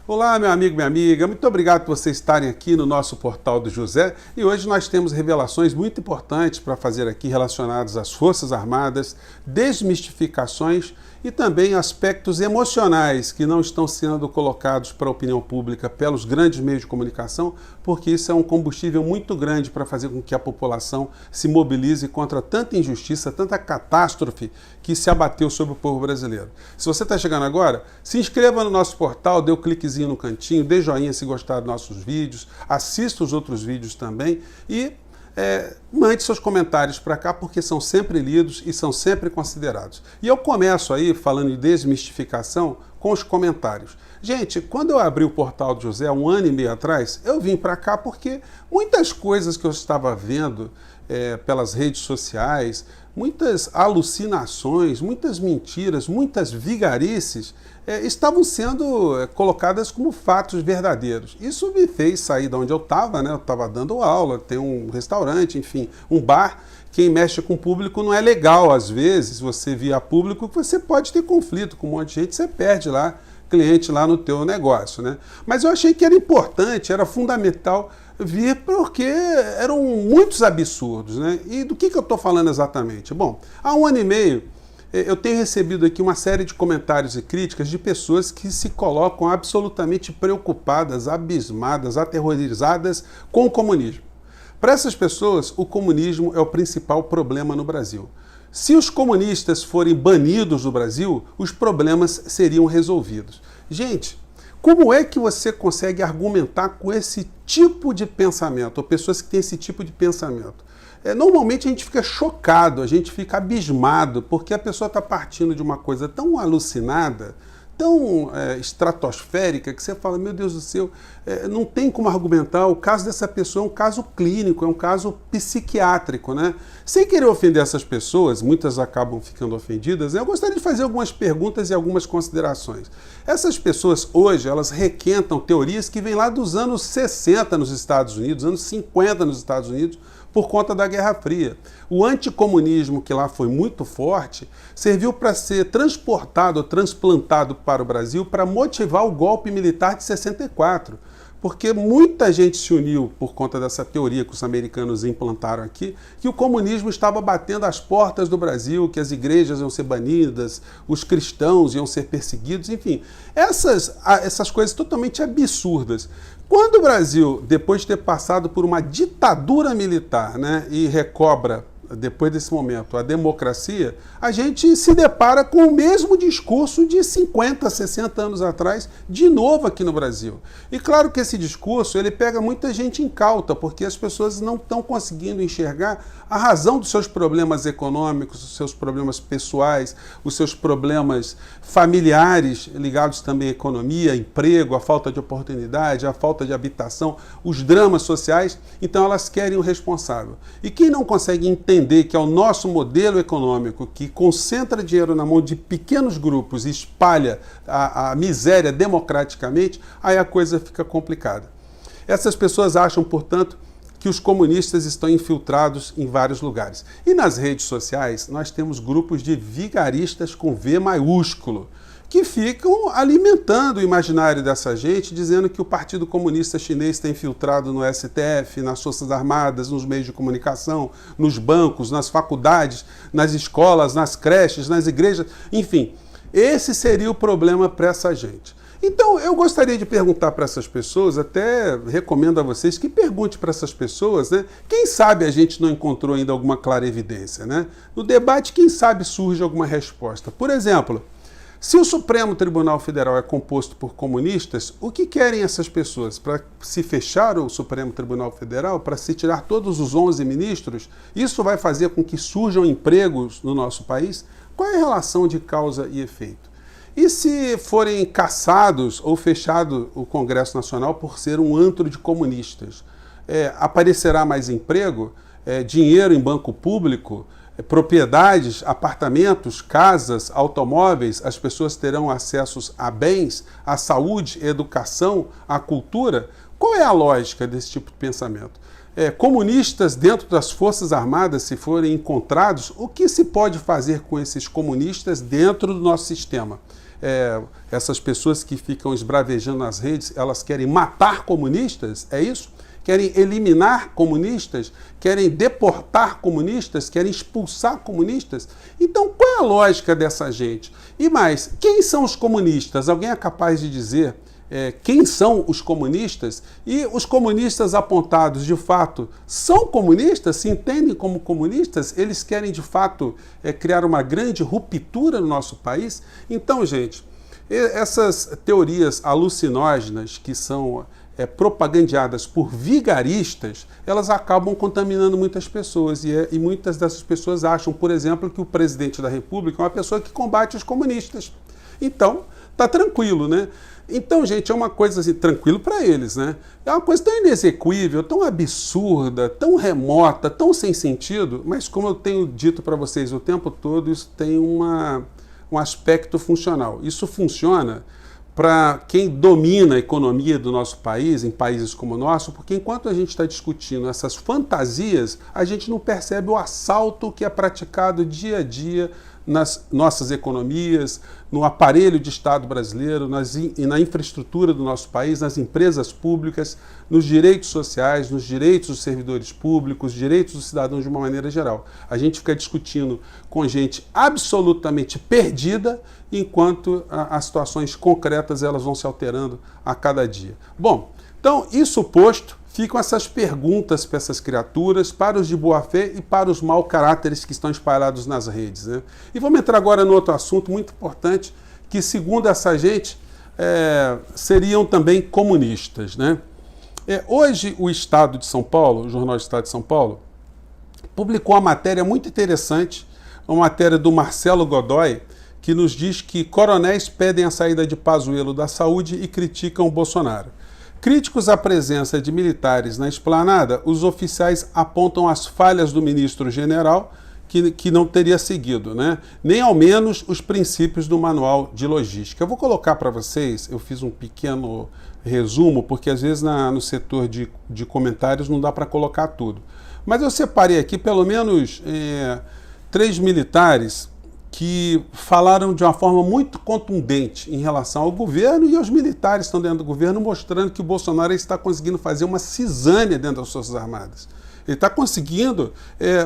Olá, meu amigo, minha amiga, muito obrigado por vocês estarem aqui no nosso Portal do José. E hoje nós temos revelações muito importantes para fazer aqui relacionadas às Forças Armadas, desmistificações e também aspectos emocionais que não estão sendo colocados para a opinião pública pelos grandes meios de comunicação, porque isso é um combustível muito grande para fazer com que a população se mobilize contra tanta injustiça, tanta catástrofe que se abateu sobre o povo brasileiro. Se você está chegando agora, se inscreva no nosso portal, dê o cliquezinho no cantinho, dê joinha se gostar dos nossos vídeos, assista os outros vídeos também e mande seus comentários para cá, porque são sempre lidos e são sempre considerados. E eu começo aí, falando de desmistificação, com os comentários. Gente, quando eu abri o Portal do José, 1 ano e meio atrás, eu vim para cá porque muitas coisas que eu estava vendo pelas redes sociais, muitas alucinações, muitas mentiras, muitas vigarices estavam sendo colocadas como fatos verdadeiros. Isso me fez sair de onde eu estava, né? Eu estava dando aula, tem um restaurante, enfim, um bar. Quem mexe com o público não é legal, às vezes, você via público, você pode ter conflito com um monte de gente, você perde lá cliente lá no teu negócio, né? Mas eu achei que era importante, era fundamental vir porque eram muitos absurdos, né? E do que eu estou falando exatamente? Bom, há 1 ano e meio eu tenho recebido aqui uma série de comentários e críticas de pessoas que se colocam absolutamente preocupadas, abismadas, aterrorizadas com o comunismo. Para essas pessoas, o comunismo é o principal problema no Brasil. Se os comunistas forem banidos do Brasil, os problemas seriam resolvidos. Gente, como é que você consegue argumentar com esse tipo de pensamento, ou pessoas que têm esse tipo de pensamento? Normalmente a gente fica chocado, a gente fica abismado, porque a pessoa está partindo de uma coisa tão alucinada, tão estratosférica, que você fala, meu Deus do céu, não tem como argumentar. O caso dessa pessoa é um caso clínico, é um caso psiquiátrico, né? Sem querer ofender essas pessoas, muitas acabam ficando ofendidas, eu gostaria de fazer algumas perguntas e algumas considerações. Essas pessoas hoje, elas requentam teorias que vêm lá dos anos 60 nos Estados Unidos, anos 50 nos Estados Unidos, por conta da Guerra Fria. O anticomunismo, que lá foi muito forte, serviu para ser transportado, transplantado para o Brasil para motivar o golpe militar de 64. Porque muita gente se uniu por conta dessa teoria que os americanos implantaram aqui, que o comunismo estava batendo às portas do Brasil, que as igrejas iam ser banidas, os cristãos iam ser perseguidos, enfim. Essas coisas totalmente absurdas. Quando o Brasil, depois de ter passado por uma ditadura militar, né, e recobra, depois desse momento, a democracia, a gente se depara com o mesmo discurso de 50, 60 anos atrás, de novo aqui no Brasil. E claro que esse discurso, ele pega muita gente incauta, porque as pessoas não estão conseguindo enxergar a razão dos seus problemas econômicos, os seus problemas pessoais, os seus problemas familiares, ligados também à economia, emprego, a falta de oportunidade, a falta de habitação, os dramas sociais. Então elas querem o responsável. E quem não consegue entender que é o nosso modelo econômico que concentra dinheiro na mão de pequenos grupos e espalha a miséria democraticamente, aí a coisa fica complicada. Essas pessoas acham, portanto, que os comunistas estão infiltrados em vários lugares. E nas redes sociais nós temos grupos de vigaristas com V maiúsculo, que ficam alimentando o imaginário dessa gente, dizendo que o Partido Comunista Chinês está infiltrado no STF, nas Forças Armadas, nos meios de comunicação, nos bancos, nas faculdades, nas escolas, nas creches, nas igrejas, enfim. Esse seria o problema para essa gente. Então, eu gostaria de perguntar para essas pessoas, até recomendo a vocês que pergunte para essas pessoas, né? Quem sabe a gente não encontrou ainda alguma clara evidência, né? No debate, quem sabe surge alguma resposta. Por exemplo, se o Supremo Tribunal Federal é composto por comunistas, o que querem essas pessoas? Para se fechar o Supremo Tribunal Federal, para se tirar todos os 11 ministros, isso vai fazer com que surjam empregos no nosso país? Qual é a relação de causa e efeito? E se forem caçados ou fechado o Congresso Nacional por ser um antro de comunistas? Aparecerá mais emprego? Dinheiro em banco público? Propriedades, apartamentos, casas, automóveis, as pessoas terão acesso a bens, à saúde, à educação, à cultura? Qual é a lógica desse tipo de pensamento? Comunistas dentro das Forças Armadas, se forem encontrados, o que se pode fazer com esses comunistas dentro do nosso sistema? essas pessoas que ficam esbravejando nas redes, elas querem matar comunistas? É isso? Querem eliminar comunistas? Querem deportar comunistas? Querem expulsar comunistas? Então, qual é a lógica dessa gente? E mais, quem são os comunistas? Alguém é capaz de dizer quem são os comunistas? E os comunistas apontados, de fato, são comunistas? Se entendem como comunistas? Eles querem, de fato, criar uma grande ruptura no nosso país? Então, gente, essas teorias alucinógenas que são propagandeadas por vigaristas, elas acabam contaminando muitas pessoas. E muitas dessas pessoas acham, por exemplo, que o presidente da República é uma pessoa que combate os comunistas. Então, tá tranquilo, né? Então, gente, é uma coisa assim, tranquilo para eles, né? É uma coisa tão inexequível, tão absurda, tão remota, tão sem sentido, mas como eu tenho dito para vocês o tempo todo, isso tem um aspecto funcional. Isso funciona para quem domina a economia do nosso país, em países como o nosso, porque enquanto a gente está discutindo essas fantasias, a gente não percebe o assalto que é praticado dia a dia nas nossas economias, no aparelho de Estado brasileiro, na infraestrutura do nosso país, nas empresas públicas, nos direitos sociais, nos direitos dos servidores públicos, direitos dos cidadãos de uma maneira geral. A gente fica discutindo com gente absolutamente perdida, enquanto as situações concretas elas vão se alterando a cada dia. Bom, então, isso posto, ficam essas perguntas para essas criaturas, para os de boa fé e para os mau caráteres que estão espalhados nas redes, né? E vamos entrar agora no outro assunto muito importante, que segundo essa gente, seriam também comunistas, né? Hoje o Estado de São Paulo, o Jornal do Estado de São Paulo, publicou uma matéria muito interessante, uma matéria do Marcelo Godoy, que nos diz que coronéis pedem a saída de Pazuello da saúde e criticam Bolsonaro. Críticos à presença de militares na esplanada, os oficiais apontam as falhas do ministro-general que não teria seguido, né? Nem ao menos os princípios do manual de logística. Eu vou colocar para vocês, eu fiz um pequeno resumo, porque às vezes no setor de comentários não dá para colocar tudo. Mas eu separei aqui pelo menos 3 militares que falaram de uma forma muito contundente em relação ao governo e aos militares que estão dentro do governo, mostrando que o Bolsonaro está conseguindo fazer uma cisânia dentro das Forças Armadas. Ele está conseguindo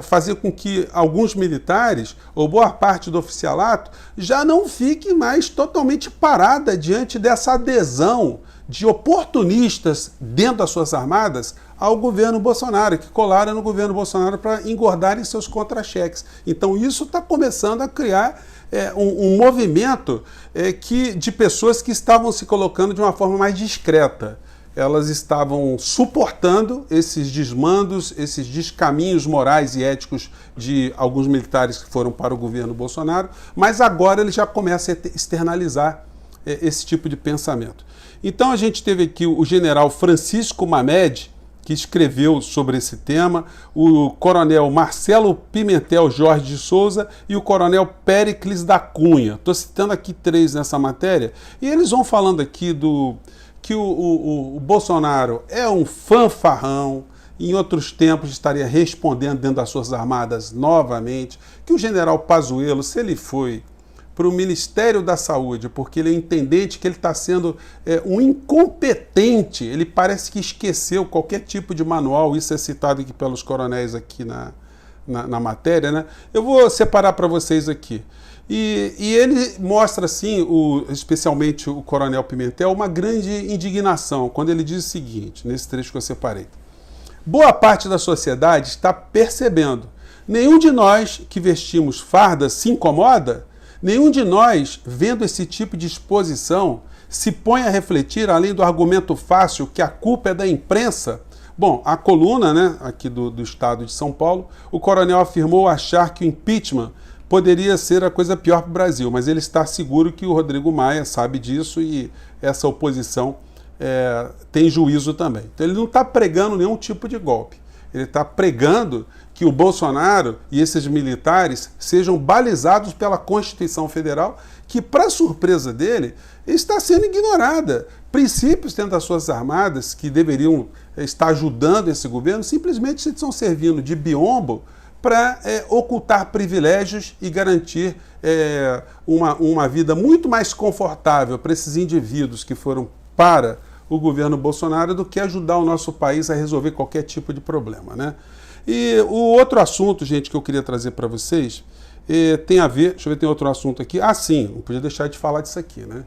fazer com que alguns militares, ou boa parte do oficialato, já não fique mais totalmente parada diante dessa adesão de oportunistas dentro das Forças Armadas ao governo Bolsonaro, que colaram no governo Bolsonaro para engordarem seus contra-cheques. Então isso está começando a criar um movimento de pessoas que estavam se colocando de uma forma mais discreta. Elas estavam suportando esses desmandos, esses descaminhos morais e éticos de alguns militares que foram para o governo Bolsonaro, mas agora ele já começa a externalizar esse tipo de pensamento. Então a gente teve aqui o general Francisco Mamed, que escreveu sobre esse tema, o coronel Marcelo Pimentel Jorge de Souza e o coronel Péricles da Cunha. Estou citando aqui 3 nessa matéria, e eles vão falando aqui que o Bolsonaro é um fanfarrão, em outros tempos estaria respondendo dentro das Forças Armadas novamente, que o general Pazuello, se ele foi para o Ministério da Saúde, porque ele é intendente, que ele está sendo um incompetente, ele parece que esqueceu qualquer tipo de manual, isso é citado aqui pelos coronéis aqui na matéria, né? Eu vou separar para vocês aqui. E ele mostra, assim, especialmente o coronel Pimentel, uma grande indignação, quando ele diz o seguinte, nesse trecho que eu separei. Boa parte da sociedade está percebendo. Nenhum de nós que vestimos farda se incomoda. Nenhum de nós, vendo esse tipo de exposição, se põe a refletir, além do argumento fácil, que a culpa é da imprensa. Bom, a coluna, né, aqui do Estado de São Paulo, o coronel afirmou achar que o impeachment poderia ser a coisa pior para o Brasil, mas ele está seguro que o Rodrigo Maia sabe disso e essa oposição tem juízo também. Então ele não está pregando nenhum tipo de golpe. Ele está pregando que o Bolsonaro e esses militares sejam balizados pela Constituição Federal, que, para surpresa dele, está sendo ignorada. Princípios dentro das Forças Armadas que deveriam estar ajudando esse governo simplesmente estão servindo de biombo para ocultar privilégios e garantir uma vida muito mais confortável para esses indivíduos que foram para o governo Bolsonaro do que ajudar o nosso país a resolver qualquer tipo de problema, né? E o outro assunto, gente, que eu queria trazer para vocês tem a ver... Deixa eu ver, tem outro assunto aqui. Ah, sim, não podia deixar de falar disso aqui, né?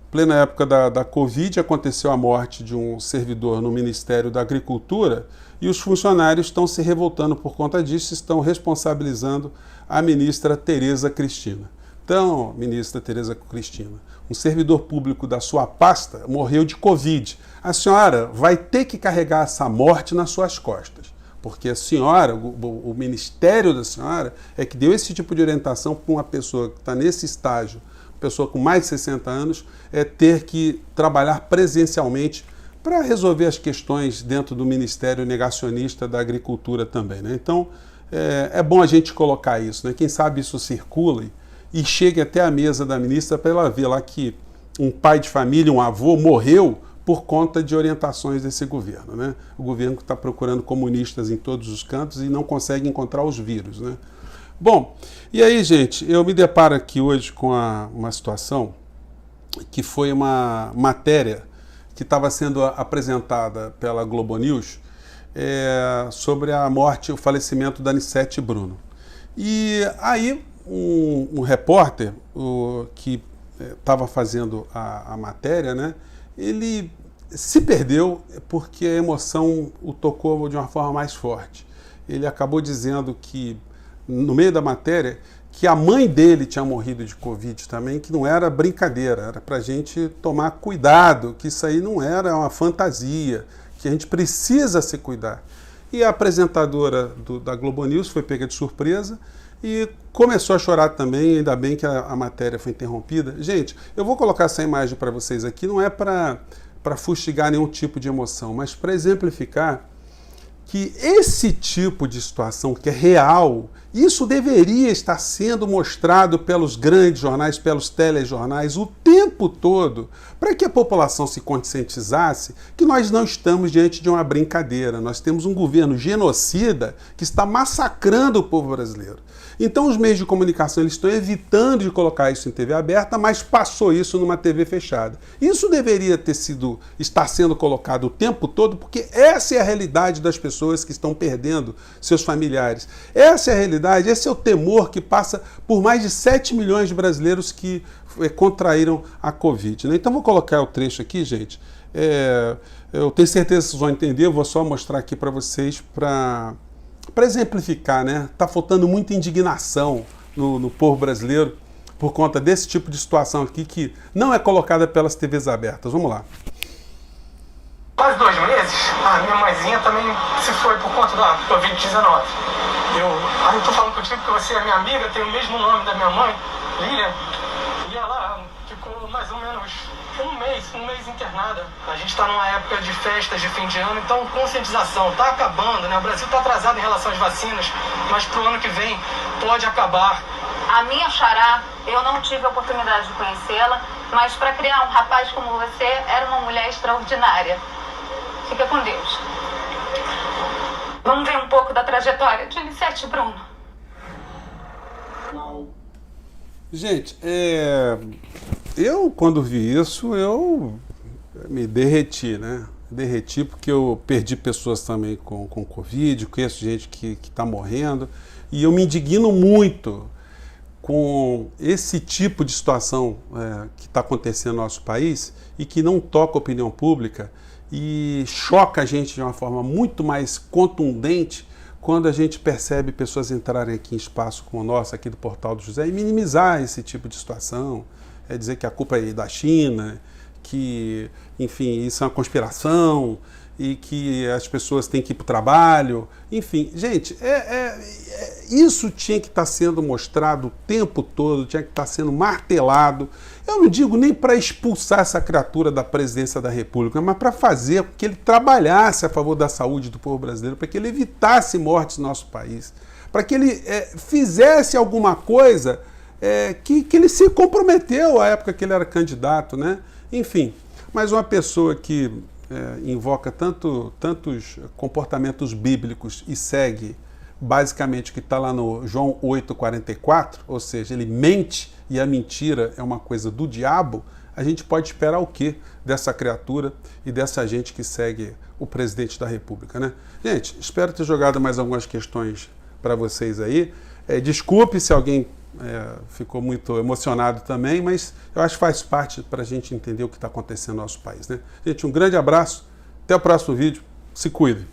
Em plena época da Covid, aconteceu a morte de um servidor no Ministério da Agricultura e os funcionários estão se revoltando por conta disso, estão responsabilizando a ministra Tereza Cristina. Então, ministra Tereza Cristina, um servidor público da sua pasta morreu de Covid. A senhora vai ter que carregar essa morte nas suas costas, porque a senhora, o ministério da senhora, é que deu esse tipo de orientação para uma pessoa que está nesse estágio, pessoa com mais de 60 anos, ter que trabalhar presencialmente para resolver as questões dentro do Ministério Negacionista da Agricultura também, né? Então, é bom a gente colocar isso, né? Quem sabe isso circule e chegue até a mesa da ministra para ela ver lá que um pai de família, um avô, morreu por conta de orientações desse governo, né? O governo que está procurando comunistas em todos os cantos e não consegue encontrar os vírus, né? Bom, e aí, gente, eu me deparo aqui hoje com uma situação que foi uma matéria que estava sendo apresentada pela Globo News sobre a morte, o falecimento da Anissete Bruno. E aí um repórter que estava fazendo a matéria, né, ele se perdeu porque a emoção o tocou de uma forma mais forte. Ele acabou dizendo que, no meio da matéria, que a mãe dele tinha morrido de Covid também, que não era brincadeira, era para a gente tomar cuidado, que isso aí não era uma fantasia, que a gente precisa se cuidar. E a apresentadora da Globo News foi pega de surpresa e começou a chorar também, ainda bem que a matéria foi interrompida. Gente, eu vou colocar essa imagem para vocês aqui, não é para fustigar nenhum tipo de emoção, mas para exemplificar que esse tipo de situação que é real, isso deveria estar sendo mostrado pelos grandes jornais, pelos telejornais o tempo todo, para que a população se conscientizasse que nós não estamos diante de uma brincadeira, nós temos um governo genocida que está massacrando o povo brasileiro. Então os meios de comunicação eles estão evitando de colocar isso em TV aberta, mas passou isso numa TV fechada. Isso deveria estar sendo colocado o tempo todo, porque essa é a realidade das pessoas que estão perdendo seus familiares. Essa é a realidade, esse é o temor que passa por mais de 7 milhões de brasileiros que contraíram a Covid, né? Então vou colocar o trecho aqui, gente. Eu tenho certeza que vocês vão entender, eu vou só mostrar aqui para vocês para exemplificar, né? Tá faltando muita indignação no povo brasileiro por conta desse tipo de situação aqui que não é colocada pelas TVs abertas. Vamos lá. Quase 2 meses, a minha mãezinha também se foi por conta da Covid-19. Eu tô falando contigo porque você é minha amiga, tem o mesmo nome da minha mãe, Lilian, e ela ficou mais ou menos um mês internada. A gente está numa época de festas de fim de ano, então conscientização está acabando, né? O Brasil está atrasado em relação às vacinas, mas pro ano que vem pode acabar. A minha xará, eu não tive a oportunidade de conhecê-la, mas para criar um rapaz como você, era uma mulher extraordinária. Fica com Deus. Vamos ver um pouco da trajetória de Anissete Bruno. Gente, eu quando vi isso, eu me derreti, né? Derreti porque eu perdi pessoas também com Covid, conheço gente que está morrendo, e eu me indigno muito com esse tipo de situação que está acontecendo no nosso país e que não toca a opinião pública e choca a gente de uma forma muito mais contundente quando a gente percebe pessoas entrarem aqui em espaço como o nosso, aqui do Portal do José, e minimizar esse tipo de situação, dizer que a culpa é da China, que, enfim, isso é uma conspiração e que as pessoas têm que ir para o trabalho. Enfim, gente, isso tinha que estar sendo mostrado o tempo todo, tinha que estar sendo martelado. Eu não digo nem para expulsar essa criatura da presidência da República, mas para fazer com que ele trabalhasse a favor da saúde do povo brasileiro, para que ele evitasse mortes no nosso país, para que ele fizesse alguma coisa que ele se comprometeu à época que ele era candidato, né? Enfim, mas uma pessoa que invoca tantos comportamentos bíblicos e segue basicamente o que está lá no João 8,44, ou seja, ele mente e a mentira é uma coisa do diabo, a gente pode esperar o quê dessa criatura e dessa gente que segue o presidente da República, né? Gente, espero ter jogado mais algumas questões para vocês aí. Desculpe se alguém ficou muito emocionado também, mas eu acho que faz parte para a gente entender o que está acontecendo no nosso país, né? Gente, um grande abraço, até o próximo vídeo, se cuide.